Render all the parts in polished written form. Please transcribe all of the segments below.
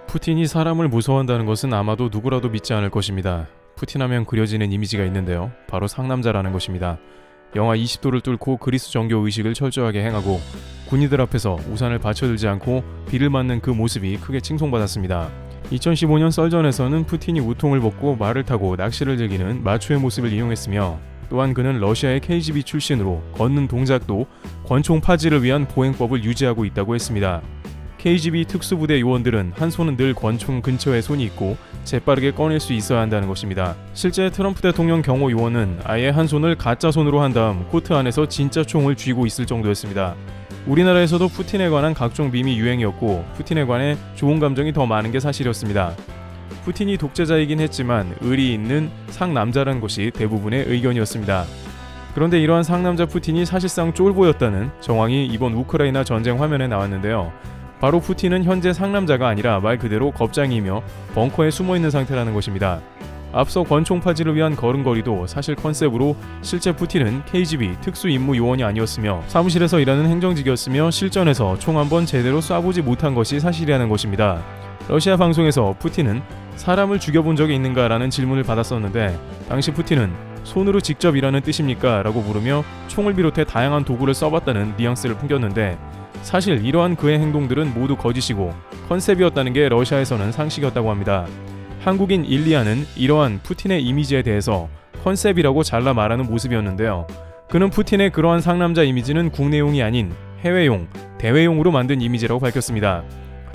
푸틴이 사람을 무서워한다는 것은 아마도 누구라도 믿지 않을 것입니다. 푸틴하면 그려지는 이미지가 있는데요. 바로 상남자라는 것입니다. 영하 20도를 뚫고 그리스 정교 의식을 철저하게 행하고 군인들 앞에서 우산을 받쳐들지 않고 비를 맞는 그 모습이 크게 칭송받았습니다. 2015년 썰전에서는 푸틴이 우통을 벗고 말을 타고 낚시를 즐기는 마초의 모습을 이용했으며, 또한 그는 러시아의 KGB 출신으로 걷는 동작도 권총 파지를 위한 보행법을 유지하고 있다고 했습니다. KGB 특수부대 요원들은 한 손은 늘 권총 근처에 손이 있고 재빠르게 꺼낼 수 있어야 한다는 것입니다. 실제 트럼프 대통령 경호 요원은 아예 한 손을 가짜 손으로 한 다음 코트 안에서 진짜 총을 쥐고 있을 정도였습니다. 우리나라에서도 푸틴에 관한 각종 밈이 유행이었고, 푸틴에 관해 좋은 감정이 더 많은 게 사실이었습니다. 푸틴이 독재자이긴 했지만 의리 있는 상남자라는 것이 대부분의 의견이었습니다. 그런데 이러한 상남자 푸틴이 사실상 쫄보였다는 정황이 이번 우크라이나 전쟁 화면에 나왔는데요. 바로 푸틴은 현재 상남자가 아니라 말 그대로 겁장이며 벙커에 숨어있는 상태라는 것입니다. 앞서 권총 파지를 위한 걸음걸이도 사실 컨셉으로 실제 푸틴은 KGB 특수임무 요원이 아니었으며 사무실에서 일하는 행정직이었으며 실전에서 총 한 번 제대로 쏴보지 못한 것이 사실이라는 것입니다. 러시아 방송에서 푸틴은 사람을 죽여본 적이 있는가 라는 질문을 받았었는데, 당시 푸틴은 손으로 직접 일하는 뜻입니까? 라고 물으며 총을 비롯해 다양한 도구를 써봤다는 뉘앙스를 풍겼는데, 사실 이러한 그의 행동들은 모두 거짓이고 컨셉이었다는 게 러시아에서는 상식이었다고 합니다. 한국인 일리아는 이러한 푸틴의 이미지에 대해서 컨셉이라고 잘라 말하는 모습이었는데요. 그는 푸틴의 그러한 상남자 이미지는 국내용이 아닌 해외용, 대외용으로 만든 이미지라고 밝혔습니다.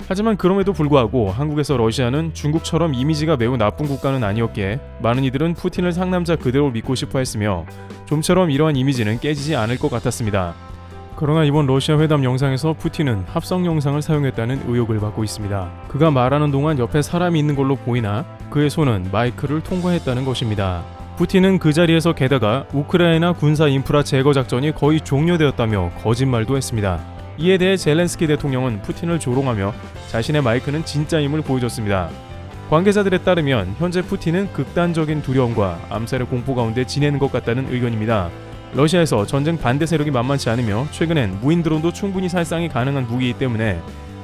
하지만 그럼에도 불구하고 한국에서 러시아는 중국처럼 이미지가 매우 나쁜 국가는 아니었기에 많은 이들은 푸틴을 상남자 그대로 믿고 싶어 했으며, 좀처럼 이러한 이미지는 깨지지 않을 것 같았습니다. 그러나 이번 러시아 회담 영상에서 푸틴은 합성 영상을 사용했다는 의혹을 받고 있습니다. 그가 말하는 동안 옆에 사람이 있는 걸로 보이나 그의 손은 마이크를 통과했다는 것입니다. 푸틴은 그 자리에서 게다가 우크라이나 군사 인프라 제거 작전이 거의 종료되었다며 거짓말도 했습니다. 이에 대해 젤렌스키 대통령은 푸틴을 조롱하며 자신의 마이크는 진짜임을 보여줬습니다. 관계자들에 따르면 현재 푸틴은 극단적인 두려움과 암살의 공포 가운데 지내는 것 같다는 의견입니다. 러시아에서 전쟁 반대 세력이 만만치 않으며 최근엔 무인 드론도 충분히 살상이 가능한 무기이기 때문에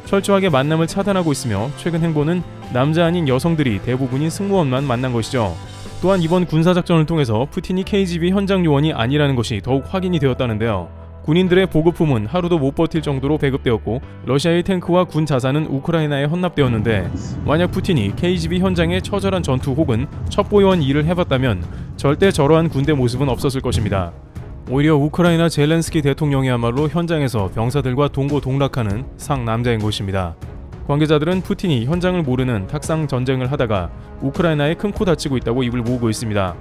철저하게 만남을 차단하고 있으며, 최근 행보는 남자 아닌 여성들이 대부분인 승무원만 만난 것이죠. 또한 이번 군사작전을 통해서 푸틴이 KGB 현장 요원이 아니라는 것이 더욱 확인이 되었다는데요. 군인들의 보급품은 하루도 못 버틸 정도로 배급되었고, 러시아의 탱크와 군 자산은 우크라이나에 헌납되었는데, 만약 푸틴이 KGB 현장에 처절한 전투 혹은 첩보요원 일을 해봤다면 절대 저러한 군대 모습은 없었을 것입니다. 오히려 우크라이나 젤렌스키 대통령이야말로 현장에서 병사들과 동고동락하는 상남자인 것입니다. 관계자들은 푸틴이 현장을 모르는 탁상 전쟁을 하다가 우크라이나에 큰 코 다치고 있다고 입을 모으고 있습니다.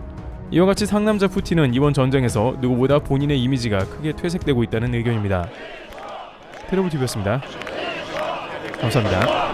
이와 같이 상남자 푸틴은 이번 전쟁에서 누구보다 본인의 이미지가 크게 퇴색되고 있다는 의견입니다. 테러블TV였습니다. 감사합니다.